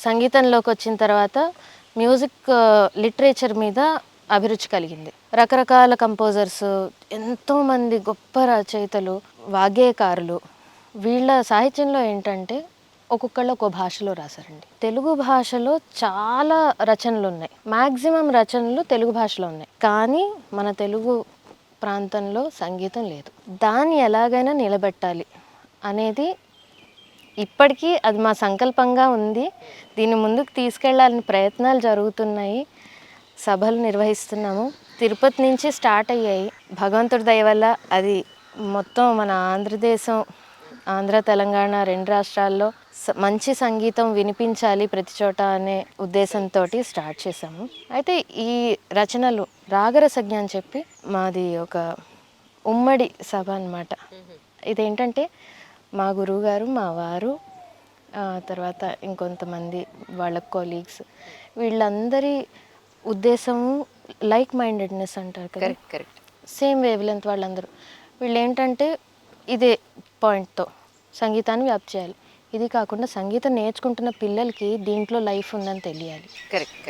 సంగీతంలోకి వచ్చిన తర్వాత music literature మీద అభిరుచి కలిగింది. రకరకాల కంపోజర్స్, ఎంతోమంది గొప్ప రచయితలు, వాగ్గేయకారులు, వీళ్ళ సాహిత్యంలో ఏంటంటే ఒక్కొక్కళ్ళు ఒక్కో భాషలో రాశారండి. తెలుగు భాషలో చాలా రచనలు ఉన్నాయి. మ్యాక్సిమం రచనలు తెలుగు భాషలో ఉన్నాయి. కానీ మన తెలుగు ప్రాంతంలో సంగీతం లేదు. దాన్ని ఎలాగైనా నిలబెట్టాలి అనేది ఇప్పటికీ అది మా సంకల్పంగా ఉంది. దీన్ని ముందుకు తీసుకెళ్లాలని ప్రయత్నాలు జరుగుతున్నాయి. సభలు నిర్వహిస్తున్నాము. తిరుపతి నుంచి స్టార్ట్ అయ్యాయి. భగవంతుడి దయ వల్ల అది మొత్తం మన ఆంధ్రదేశం, ఆంధ్ర తెలంగాణ 2 రాష్ట్రాల్లో మంచి సంగీతం వినిపించాలి ప్రతి చోట అనే ఉద్దేశంతో స్టార్ట్ చేశాము. అయితే ఈ రచనలు రాగరసజ్ఞ అని చెప్పి మాది ఒక ఉమ్మడి సభ అన్నమాట. ఇదేంటంటే మా గురువుగారు, మా వారు, తర్వాత ఇంకొంతమంది వాళ్ళ కొలీగ్స్, వీళ్ళందరి ఉద్దేశము లైక్ మైండెడ్నెస్ అంటారు కదా, కరెక్ట్. సేమ్ వేవ్ లెంత్ వాళ్ళందరూ. వీళ్ళు ఏంటంటే ఇదే పాయింట్తో సంగీతాన్ని వ్యాప్తి చేయాలి. ఇది కాకుండా సంగీతం నేర్చుకుంటున్న పిల్లలకి దీంట్లో లైఫ్ ఉందని తెలియాలి. కరెక్ట్.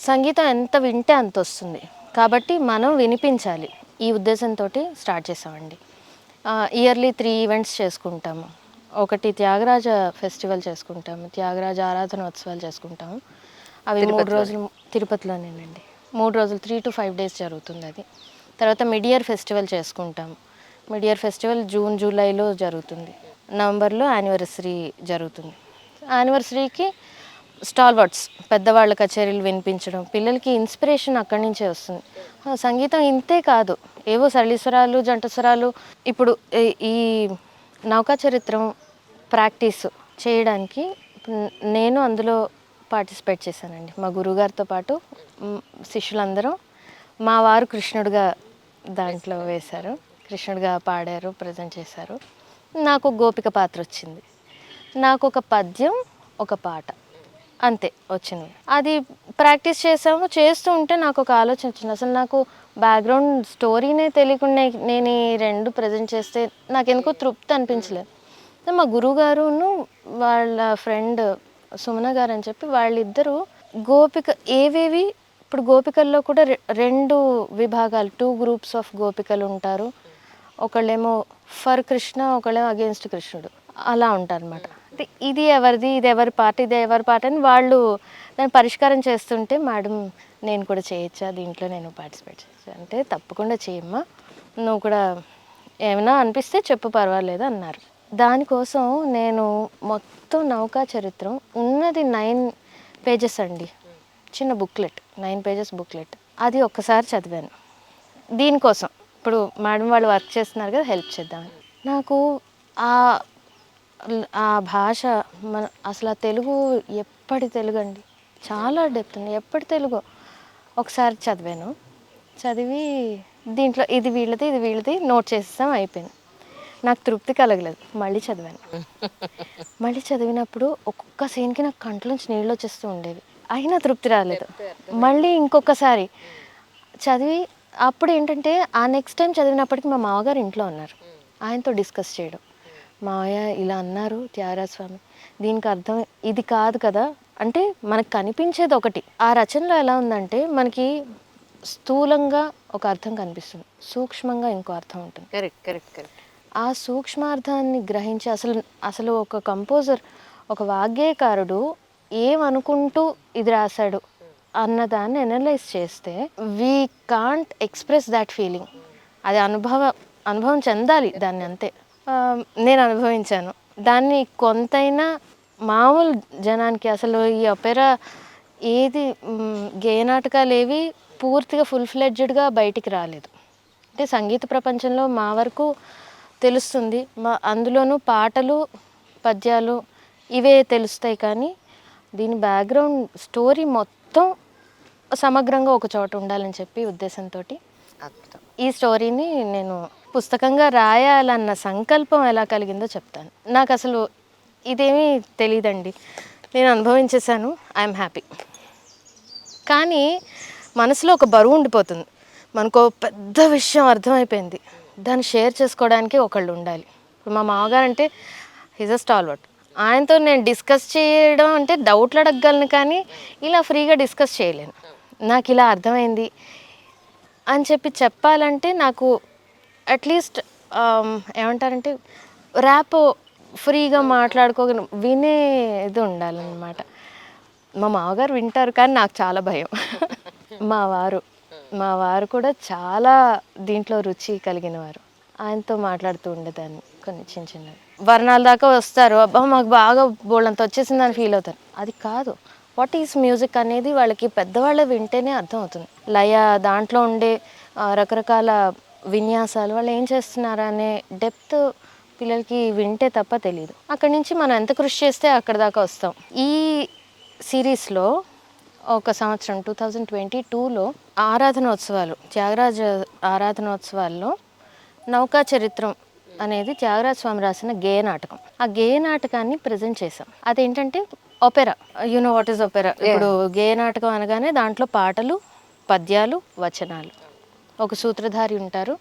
సంగీతం ఎంత వింటే అంత వస్తుంది కాబట్టి మనం వినిపించాలి. ఈ ఉద్దేశంతో స్టార్ట్ చేసామండి. ఇయర్లీ 3 ఈవెంట్స్ చేసుకుంటాము. ఒకటి త్యాగరాజ ఫెస్టివల్ చేసుకుంటాము, త్యాగరాజ ఆరాధనోత్సవాలు చేసుకుంటాము. అవి 3 రోజులు తిరుపతిలోనేనండి. 3 రోజులు 3 to 5 days జరుగుతుంది అది. తర్వాత మిడ్ ఇయర్ ఫెస్టివల్ చేసుకుంటాము. మిడ్ ఇయర్ ఫెస్టివల్ జూన్ జూలైలో జరుగుతుంది. నవంబర్లో యానివర్సరీ జరుగుతుంది. యానివర్సరీకి స్టాల్వర్డ్స్, పెద్దవాళ్ళ కచేరీలు వినిపించడం, పిల్లలకి ఇన్స్పిరేషన్ అక్కడి నుంచే వస్తుంది. సంగీతం ఇంతే కాదు, ఏవో సరళీస్వరాలు, జంటస్వరాలు. ఇప్పుడు ఈ నౌకా చరిత్రం ప్రాక్టీస్ చేయడానికి నేను అందులో పార్టిసిపేట్ చేశానండి. మా గురువుగారితో పాటు శిష్యులందరం. మా వారు కృష్ణుడిగా దాంట్లో వేశారు, కృష్ణుడిగా పాడారు, ప్రజెంట్ చేశారు. నాకు గోపిక పాత్ర వచ్చింది. నాకు ఒక పద్యం, ఒక పాట అంతే వచ్చింది. అది ప్రాక్టీస్ చేసాము. చేస్తూ ఉంటే నాకు ఒక ఆలోచన వచ్చింది. అసలు నాకు బ్యాక్గ్రౌండ్ స్టోరీనే తెలియకుండా నేను ఈ 2 ప్రజెంట్ చేస్తే నాకు ఎందుకో తృప్తి అనిపించలేదు. మా గురువుగారును వాళ్ళ ఫ్రెండ్ సుమన గారు అని చెప్పి వాళ్ళిద్దరూ గోపిక ఏవేవి, ఇప్పుడు గోపికల్లో కూడా 2 విభాగాలు, 2 groups ఆఫ్ గోపికలు ఉంటారు. ఒకళ్ళేమో ఫర్ కృష్ణ, ఒకళ్ళేమో అగేన్స్ట్ కృష్ణుడు, అలా ఉంటారు అనమాట. ఇది ఎవరిది, ఇది ఎవరి పాట, ఇది ఎవరి పాట అని వాళ్ళు దాన్ని పరిష్కారం చేస్తుంటే, మేడం నేను కూడా చేయొచ్చా దీంట్లో, నేను పార్టిసిపేట్ చేయొచ్చా అంటే, తప్పకుండా చేయమ్మా, నువ్వు కూడా ఏమైనా అనిపిస్తే చెప్పు పర్వాలేదు అన్నారు. దానికోసం నేను మొత్తం నౌకా చరిత్రం ఉన్నది 9 pages అండి, చిన్న బుక్లెట్, 9 pages బుక్లెట్, అది ఒక్కసారి చదివాను. దీనికోసం ఇప్పుడు మేడం వాళ్ళు వర్క్ చేస్తున్నారు కదా, హెల్ప్ చేద్దామని. నాకు ఆ భాష అసలు ఆ తెలుగు ఎప్పటి తెలుగు అండి, చాలా డెప్త్ ఉంది. ఎప్పటి తెలుగు ఒకసారి చదివాను. చదివి దీంట్లో ఇది వీళ్ళది, ఇది వీళ్ళది నోట్ చేసేసాం, అయిపోయింది. నాకు తృప్తి కలగలేదు. మళ్ళీ చదివాను. మళ్ళీ చదివినప్పుడు ఒక్కొక్క సీన్కి నాకు కంట్లోంచి నీళ్ళు వచ్చేస్తూ ఉండేవి. అయినా తృప్తి రాలేదు. మళ్ళీ ఇంకొకసారి చదివి, అప్పుడు ఏంటంటే ఆ నెక్స్ట్ టైం చదివినప్పటికీ మా మామగారు ఇంట్లో ఉన్నారు. ఆయనతో డిస్కస్ చేయడం, మావయ్య ఇలా అన్నారు త్యాగరాజ స్వామి, దీనికి అర్థం ఇది కాదు కదా. అంటే మనకు కనిపించేది ఒకటి, ఆ రచనలో ఎలా ఉందంటే మనకి స్థూలంగా ఒక అర్థం కనిపిస్తుంది, సూక్ష్మంగా ఇంకో అర్థం ఉంటుంది. కరెక్ట్. ఆ సూక్ష్మార్థాన్ని గ్రహించి అసలు ఒక కంపోజర్, ఒక వాగ్గేయకారుడు ఏమనుకుంటూ ఇది రాశాడు అన్నదాన్ని అనలైజ్ చేస్తే we can't express that feeling. అది అనుభవం చెందాలి దాన్ని, అంతే. నేను అనుభవించాను దాన్ని. కొంతైనా మామూలు జనానికి అసలు ఈ ఒపెరా ఏది, గేయ నాటకాలు ఏవి పూర్తిగా ఫుల్ ఫ్లెడ్జ్డ్గా బయటికి రాలేదు. అంటే సంగీత ప్రపంచంలో మా వరకు తెలుస్తుంది, అందులోనూ పాటలు, పద్యాలు ఇవే తెలుస్తాయి. కానీ దీని బ్యాక్గ్రౌండ్ స్టోరీ మొత్తం సమగ్రంగా ఒక చోట ఉండాలని చెప్పి ఉద్దేశంతో ఈ స్టోరీని నేను పుస్తకంగా రాయాలన్న సంకల్పం ఎలా కలిగిందో చెప్తాను. నాకు అసలు ఇదేమీ తెలియదండి, నేను అనుభవించేశాను, ఐఎమ్ హ్యాపీ. కానీ మనసులో ఒక బరువు ఉండిపోతుంది. మనకు పెద్ద విషయం అర్థమైపోయింది, దాన్ని షేర్ చేసుకోవడానికి ఒకళ్ళు ఉండాలి. ఇప్పుడు మా మామగారు అంటే హీజ్ అ స్టాల్వర్డ్, ఆయనతో నేను డిస్కస్ చేయడం అంటే డౌట్లు అడగగలను, కానీ ఇలా ఫ్రీగా డిస్కస్ చేయలేను. నాకు ఇలా అర్థమైంది అని చెప్పాలంటే నాకు అట్లీస్ట్ ఏమంటారంటే ర్యాపో ఫ్రీగా వినే ఇది ఉండాలన్నమాట. మా మామగారు వింటారు, కానీ నాకు చాలా భయం. మా వారు మా వారు కూడా చాలా దీంట్లో రుచి కలిగిన వారు. ఆయనతో మాట్లాడుతూ ఉండేదాన్ని కొన్ని చిన్న చిన్నవి. వర్ణాల దాకా వస్తారు, అబ్బా మాకు బాగా బోల్డంత వచ్చేసిందని ఫీల్ అవుతారు. అది కాదు, వాట్ ఈస్ మ్యూజిక్ అనేది వాళ్ళకి పెద్దవాళ్ళు వింటేనే అర్థం అవుతుంది. లయ, దాంట్లో ఉండే రకరకాల విన్యాసాలు, వాళ్ళు ఏం చేస్తున్నారు అనే డెప్త్ పిల్లలకి వింటే తప్ప తెలియదు. అక్కడి నుంచి మనం ఎంత కృషి చేస్తే అక్కడ దాకా వస్తాం. ఈ సిరీస్లో ఒక సంవత్సరం 2022లో ఆరాధనోత్సవాలు, త్యాగరాజ ఆరాధనోత్సవాల్లో నౌకా చరిత్రం అనేది త్యాగరాజ స్వామి రాసిన గేయ నాటకం. ఆ గేయ నాటకాన్ని ప్రజెంట్ చేసాం. అదేంటంటే opera. You know what is opera? ఇప్పుడు గేయ నాటకం అనగానే దాంట్లో పాటలు, పద్యాలు, వచనాలు. ఒక సూత్రధారి ఉంటారు,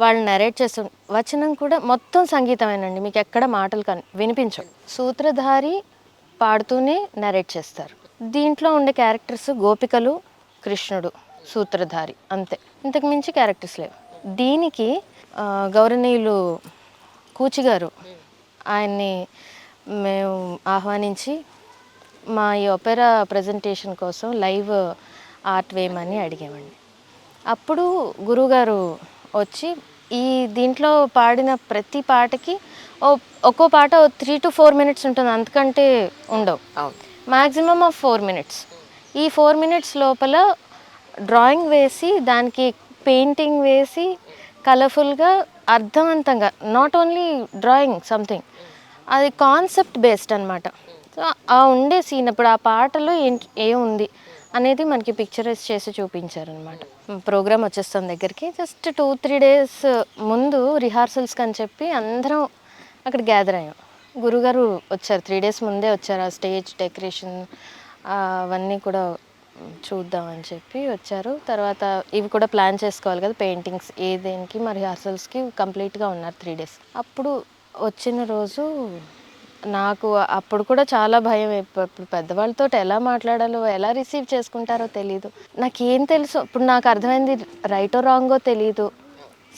వాళ్ళు నరేట్ చేస్తారు. వచనం కూడా మొత్తం సంగీతమేనండి, మీకు ఎక్కడ మాటలు వినిపించవు. సూత్రధారి పాడుతూనే నరేట్ చేస్తారు. దీంట్లో ఉండే క్యారెక్టర్స్ గోపికలు, కృష్ణుడు, సూత్రధారి, అంతే. ఇంతకు మించి క్యారెక్టర్స్ లేవు. దీనికి గౌరవనీయులు కూచి గారు, ఆయన్ని మేము ఆహ్వానించి మా ఈ ఒపెరా ప్రజెంటేషన్ కోసం లైవ్ ఆర్ట్ వేయమని అడిగామండి. అప్పుడు గురువుగారు వచ్చి ఈ దీంట్లో పాడిన ప్రతి పాటకి ఒక్కో పాట 3 to 4 minutes ఉంటుంది, అంతకంటే ఉండవు. Maximum of 4 minutes. ఈ 4 minutes లోపల డ్రాయింగ్ వేసి, దానికి పెయింటింగ్ వేసి, కలర్ఫుల్గా అర్థవంతంగా, నాట్ ఓన్లీ డ్రాయింగ్ సంథింగ్, అది కాన్సెప్ట్ బేస్డ్ అనమాట. సో ఆ ఉండే సీన్, ఇప్పుడు ఆ పాటలో ఏముంది అనేది మనకి పిక్చరైజ్ చేసి చూపించారనమాట. ప్రోగ్రామ్ వచ్చేస్తాం దగ్గరికి. జస్ట్ 2-3 days ముందు రిహార్సల్స్కి అని చెప్పి అందరం అక్కడ గ్యాదర్ అయ్యాం. గురుగారు వచ్చారు, 3 days ముందే వచ్చారు. ఆ స్టేజ్ డెకరేషన్ అవన్నీ కూడా చూద్దామని చెప్పి వచ్చారు. తర్వాత ఇవి కూడా ప్లాన్ చేసుకోవాలి కదా, పెయింటింగ్స్ దేనికి, మరి రిహార్సల్స్కి కంప్లీట్గా ఉన్నారు 3 days. అప్పుడు వచ్చిన రోజు నాకు అప్పుడు కూడా చాలా భయం. ఇప్పుడు పెద్దవాళ్ళతో ఎలా మాట్లాడాలో, ఎలా రిసీవ్ చేసుకుంటారో తెలీదు. నాకేం తెలుసు, ఇప్పుడు నాకు అర్థమైంది రైటో రాంగో తెలీదు.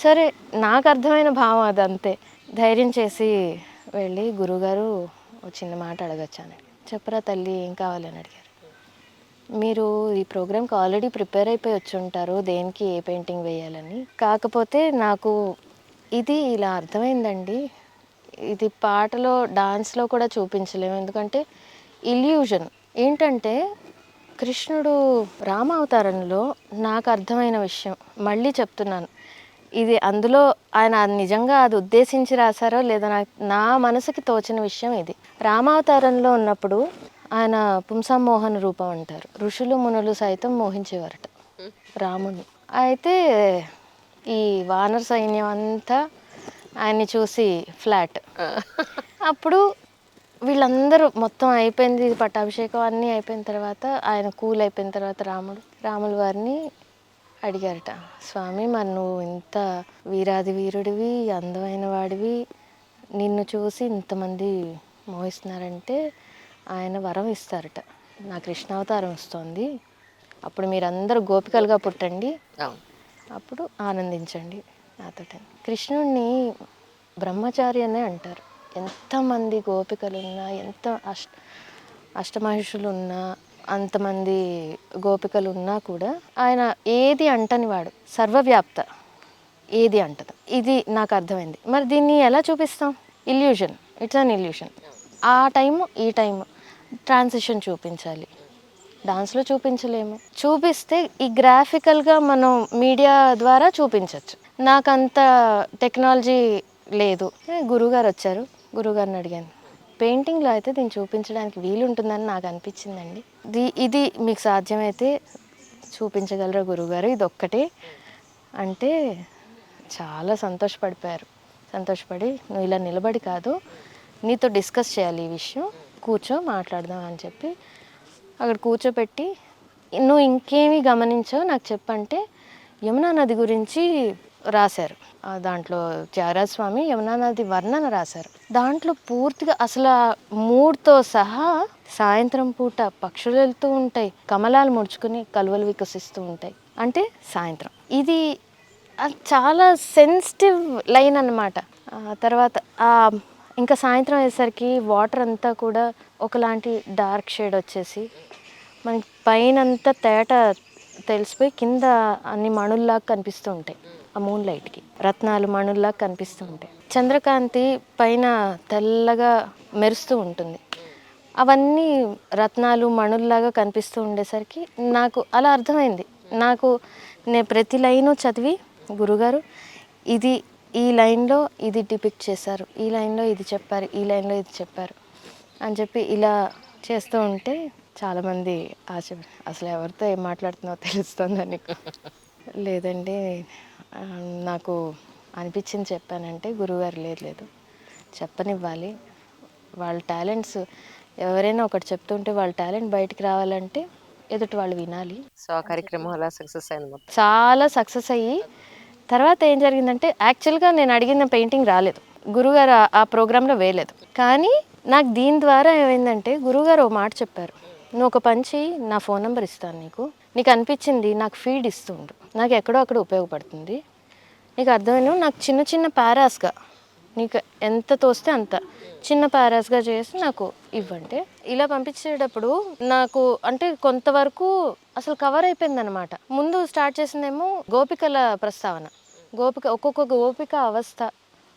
సరే, నాకు అర్థమైన భావం అదంతే. ధైర్యం చేసి వెళ్ళి, గురువుగారు చిన్న మాట అడగచ్చాను. చెప్పరా తల్లి, ఏం కావాలని అడిగారు. మీరు ఈ ప్రోగ్రామ్కి ఆల్రెడీ ప్రిపేర్ అయిపోయి వచ్చి ఉంటారు, దేనికి ఏ పెయింటింగ్ వేయాలని. కాకపోతే నాకు ఇది ఇలా అర్థమైందండి, ఇది పాటలో, డాన్స్లో కూడా చూపించలేము. ఎందుకంటే ఇల్యూజన్ ఏంటంటే, కృష్ణుడు రామావతారంలో నాకు అర్థమైన విషయం మళ్ళీ చెప్తున్నాను. ఇది అందులో ఆయన నిజంగా అది ఉద్దేశించి రాశారో లేదా, నా మనసుకి తోచిన విషయం ఇది. రామావతారంలో ఉన్నప్పుడు ఆయన పుంసమోహన రూపం అంటారు. ఋషులు మునులు సైతం మోహించేవారట రాముడిని. అయితే ఈ వానర సైన్యం అంతా ఆయన్ని చూసి ఫ్లాట్. అప్పుడు వీళ్ళందరూ మొత్తం అయిపోయింది, పట్టాభిషేకం అన్నీ అయిపోయిన తర్వాత, ఆయన కూల్ అయిపోయిన తర్వాత రాముల వారిని అడిగారట, స్వామి మరి నువ్వు ఇంత వీరాది వీరుడివి, అందమైన వాడివి, నిన్ను చూసి ఇంతమంది మోహిస్తున్నారంటే ఆయన వరం ఇస్తారట, నా కృష్ణావతారం వస్తుంది, అప్పుడు మీరందరూ గోపికలుగా పుట్టండి, అప్పుడు ఆనందించండి నాతో. కృష్ణుడిని బ్రహ్మచారి అనే అంటారు. ఎంతమంది గోపికలున్నా, ఎంత అష్టమహిషులు ఉన్నా, అంతమంది గోపికలు ఉన్నా కూడా ఆయన ఏది అంటని వాడు, సర్వవ్యాప్త, ఏది అంటదు. ఇది నాకు అర్థమైంది. మరి దీన్ని ఎలా చూపిస్తాం? Illusion, it's an illusion. ఆ టైము ఈ టైము ట్రాన్సిషన్ చూపించాలి, డాన్స్లో చూపించలేము. చూపిస్తే ఈ గ్రాఫికల్గా మనం మీడియా ద్వారా చూపించవచ్చు. నాకంత టెక్నాలజీ లేదు. గురువుగారు వచ్చారు, గురువుగారిని అడిగాను, పెయింటింగ్లో అయితే దీన్ని చూపించడానికి వీలుంటుందని నాకు అనిపించిందండి, ఇది మీకు సాధ్యమైతే చూపించగలరా గురువుగారు, ఇది ఒక్కటే అంటే చాలా సంతోషపడిపోయారు. సంతోషపడి, నువ్వు ఇలా నిలబడి కాదు, నీతో డిస్కస్ చేయాలి ఈ విషయం, కూర్చో మాట్లాడదాం అని చెప్పి అక్కడ కూర్చోపెట్టి, నువ్వు ఇంకేమీ గమనించావు నాకు చెప్పంటే యమునా నది గురించి రాశారు. దాంట్లో త్యాగరాజ స్వామి యమునా నది వర్ణన రాశారు. దాంట్లో పూర్తిగా అసలు మూడ్తో సహా సాయంత్రం పూట పక్షులు వెళ్తూ ఉంటాయి, కమలాలు ముడుచుకుని కలువలు వికసిస్తూ ఉంటాయి, అంటే సాయంత్రం. ఇది చాలా సెన్సిటివ్ లైన్ అన్నమాట. తర్వాత ఇంకా సాయంత్రం అయ్యేసరికి వాటర్ అంతా కూడా ఒకలాంటి డార్క్ షేడ్ వచ్చేసి మనకి పైన అంతా తేట తెలిసిపోయి కింద అన్ని మణుల్లాగా కనిపిస్తూ ఉంటాయి. ఆ మూన్ లైట్కి రత్నాలు మణుల్లాగా కనిపిస్తూ ఉంటాయి. చంద్రకాంతి పైన తెల్లగా మెరుస్తూ ఉంటుంది. అవన్నీ రత్నాలు మణుల్లాగా కనిపిస్తూ ఉండేసరికి నాకు అలా అర్థమైంది. నేను ప్రతి లైను చదివి గురుగారు ఇది ఈ లైన్లో ఇది డిపిక్ట్ చేశారు, ఈ లైన్లో ఇది చెప్పారు, ఈ లైన్లో ఇది చెప్పారు అని చెప్పి ఇలా చేస్తూ ఉంటే చాలామంది అసలు ఎవరితో ఏం మాట్లాడుతున్నావో తెలుస్తుందా నీకు? లేదండి నాకు అనిపించింది చెప్పానంటే గురువుగారు లేదు చెప్పనివ్వాలి, వాళ్ళ టాలెంట్స్ ఎవరైనా ఒకటి చెప్తుంటే వాళ్ళ టాలెంట్ బయటికి రావాలంటే ఎదుటి వాళ్ళు వినాలి. సో ఆ కార్యక్రమం అలా సక్సెస్ అయింది మొత్తం. చాలా సక్సెస్ అయ్యి తర్వాత ఏం జరిగిందంటే యాక్చువల్గా నేను అడిగిన పెయింటింగ్ రాలేదు, గురుగారు ఆ ప్రోగ్రాంలో వేయలేదు. కానీ నాకు దీని ద్వారా ఏమైందంటే గురుగారు ఒక మాట చెప్పారు, నువ్వు ఒక పని చెయ్యి, నా ఫోన్ నెంబర్ ఇస్తాను నీకు అనిపించింది నాకు ఫీడ్ ఇస్తుండు, నాకు ఎక్కడో అక్కడ ఉపయోగపడుతుంది, నీకు అర్థమైన నాకు చిన్న చిన్న పారాస్గా నీకు ఎంత తోస్తే అంత చిన్న పారాస్గా చేసి నాకు ఇవ్వంటే ఇలా పంపించేటప్పుడు నాకు అంటే కొంతవరకు అసలు కవర్ అయిపోయింది అనమాట. ముందు స్టార్ట్ చేసిందేమో గోపికల ప్రస్తావన, ఒక్కొక్క గోపిక అవస్థ,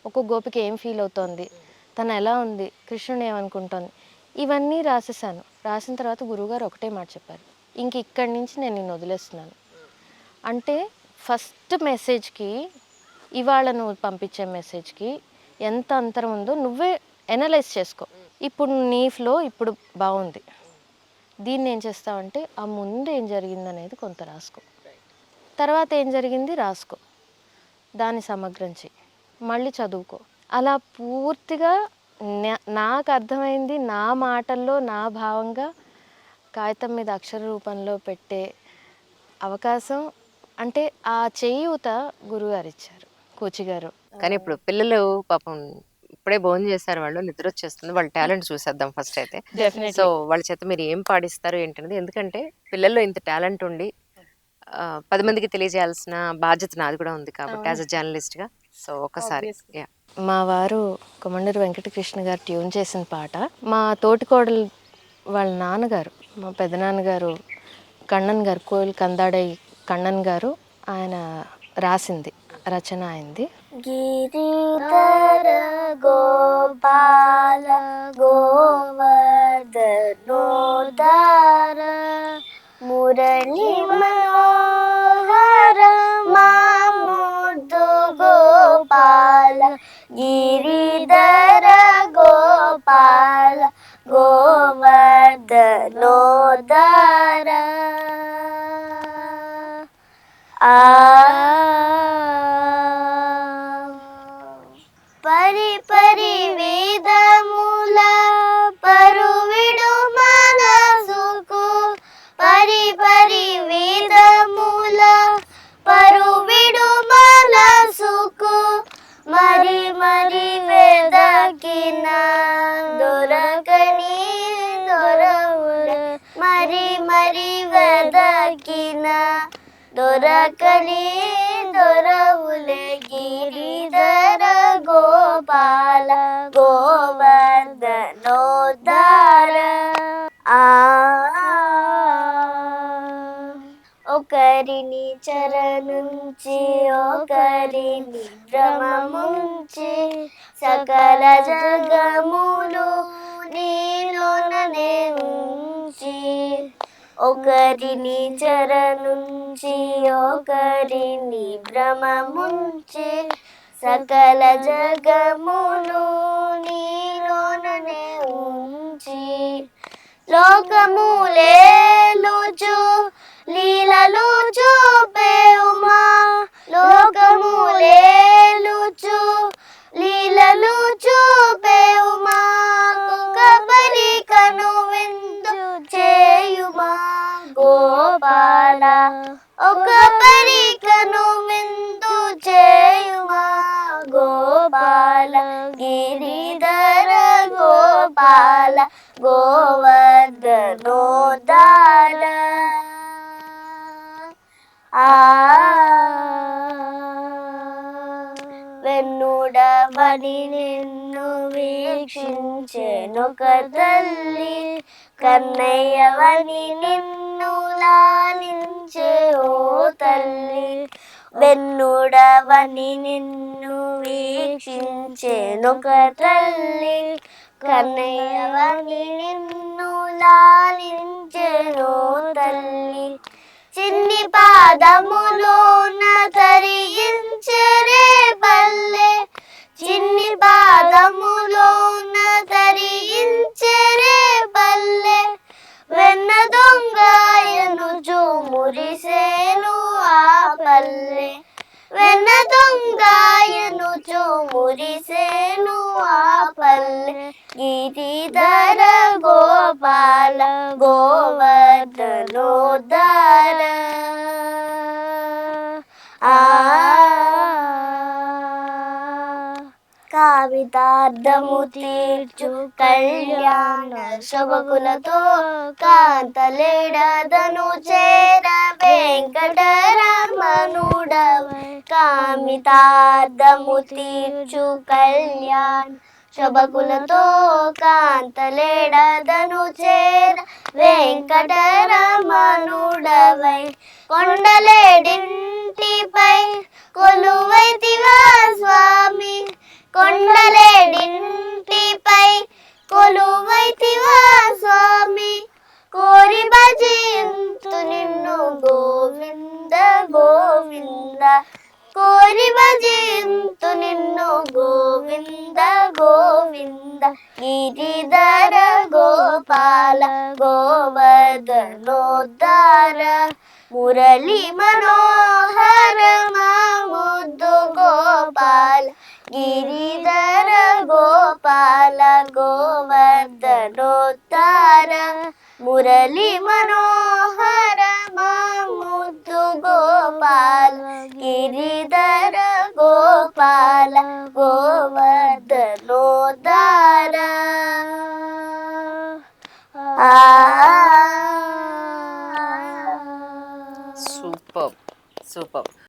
ఒక్కొక్క గోపిక ఏం ఫీల్ అవుతోంది, తను ఎలా ఉంది, కృష్ణుని ఏమనుకుంటోంది, ఇవన్నీ రాసేసాను. రాసిన తర్వాత గురువుగారు ఒకటే మాట చెప్పారు, ఇంక ఇక్కడి నుంచి నేను నిన్ను వదిలేస్తున్నాను. అంటే ఫస్ట్ మెసేజ్కి ఇవాళ నువ్వు పంపించే మెసేజ్కి ఎంత అంతరం ఉందో నువ్వే ఎనలైజ్ చేసుకో. ఇప్పుడు నీ ఫ్లో ఇప్పుడు బాగుంది, దీన్ని ఏం చేస్తావంటే ఆ ముందు ఏం జరిగింది అనేది కొంత రాసుకో, తర్వాత ఏం జరిగింది రాసుకో, దాన్ని సమగ్రించి మళ్ళీ చదువుకో. అలా పూర్తిగా నాకు అర్థమైంది నా మాటల్లో నా భావంగా కాగితం మీద అక్షర రూపంలో పెట్టే అవకాశం అంటే ఆ చేయూత గురుగారు ఇచ్చారు, కోచి గారు. కానీ ఇప్పుడు పిల్లలు పాపం ఇప్పుడే భోజనం చేశారు, వాళ్ళు నిద్ర వచ్చేస్తుంది, వాళ్ళ టాలెంట్ చూసేద్దాం ఫస్ట్ అయితే. సో వాళ్ళ చేత మీరు ఏం పాడిస్తారు ఏంటనేది, ఎందుకంటే పిల్లల్లో ఇంత టాలెంట్ ఉండి 10 మందికి తెలియజేయాల్సిన బాధ్యత నాది కూడా ఉంది కాబట్టి యాజ్ అ జర్నలిస్ట్ గా. సో ఒకసారి మా వారు కొమండూరు వెంకటకృష్ణ గారు ట్యూన్ చేసిన పాట, మా తోటికోడలు వాళ్ళ నాన్నగారు, మా పెదనాన్నగారు కണ്ണన్ గారు, కోయిల్ కందాడై కണ്ണన్ గారు, ఆయన రాసింది, రచన అయింది. గిరిధర గోపాల గోవర్ధనోద్ధార మురళి మనోహర మాముద్దు గోపాల గిరిధర గోపాల గోవర్ధనోద్ధార. పరి పరి వేదముల పరువిడు మనసుకు, పరి పరి వేదముల పరువిడు మనసుకు, మరి మరి వెదకిన దొరకని దొరవుల, మరి మరి వెదకిన దొరకని దొరవులే గిరిధర గోపాల గోవర్ధనోద్ధార. ఒకరిని చరణుంచి ఒకరిని భ్రమముంచి సకల జగములు నీలోననే ఉంచి, ఒకరిని చరణుంచి ఒకరిని భ్రమముంచి సకల జగములు నీలోననే ఉంచి, లోకములేలుచు లీలలు చూపే ఉమా, లోకములేలుచు లీలలు చూపే ఉమా, కుకబలి కను విందు చేయుమా గోపాల ఒక పరికను విందు చేయుమా గోపాల గిరిధర గోపాల గోవర్ధనోద్ధార వెన్నుడవని నిన్ను వీక్షించెనొక తల్లి కన్నయ్యవని నిన్ను లాలించే ఓ తల్లి వెన్నుడవని నిన్ను వీక్షించెనొక తల్లి కన్నయ్యవని నిన్ను లాలించే ఓ తల్లి చిన్ని పాదములోన తరించరే పల్లె చిన్ని పాదములోన తరించరే పల్లె వెన్న దొంగయను మురిసేను ఆ పల్లె వెన్న దొంగయను మురిసేను ఆ పల్లె గిరిధర గోపాల గోవర్ధనోద్ధార కావితార్థము తీర్చు కళ్యాణ శోభకులతో కాంతలేడదను చేర వెంకటరమణుడవై కామితార్థము తీర్చు కళ్యాణ శోభకులతో కాంతలేడదను చేర వెంకటరమణుడవై కొండలేడింటిపై కొలువైతివా స్వామి కొండలేడింటిపై కొలువైతివా స్వామి కోరి భజింతు నిన్ను గోవింద గోవింద కోరి భజింతు నిన్ను గోవింద గోవింద గిరిధర గోపాల గోవర్ధనోద్ధార మురళి మనోహర మా ముద్దు గోపాల గిరిధర గోపాల గోవర్ధనోద్ధార మురళి మనోహర మా ముద్దు గోపాల గిరిధర గోపాల గోవర్ధనోద్ధార సూపర్ సూపర్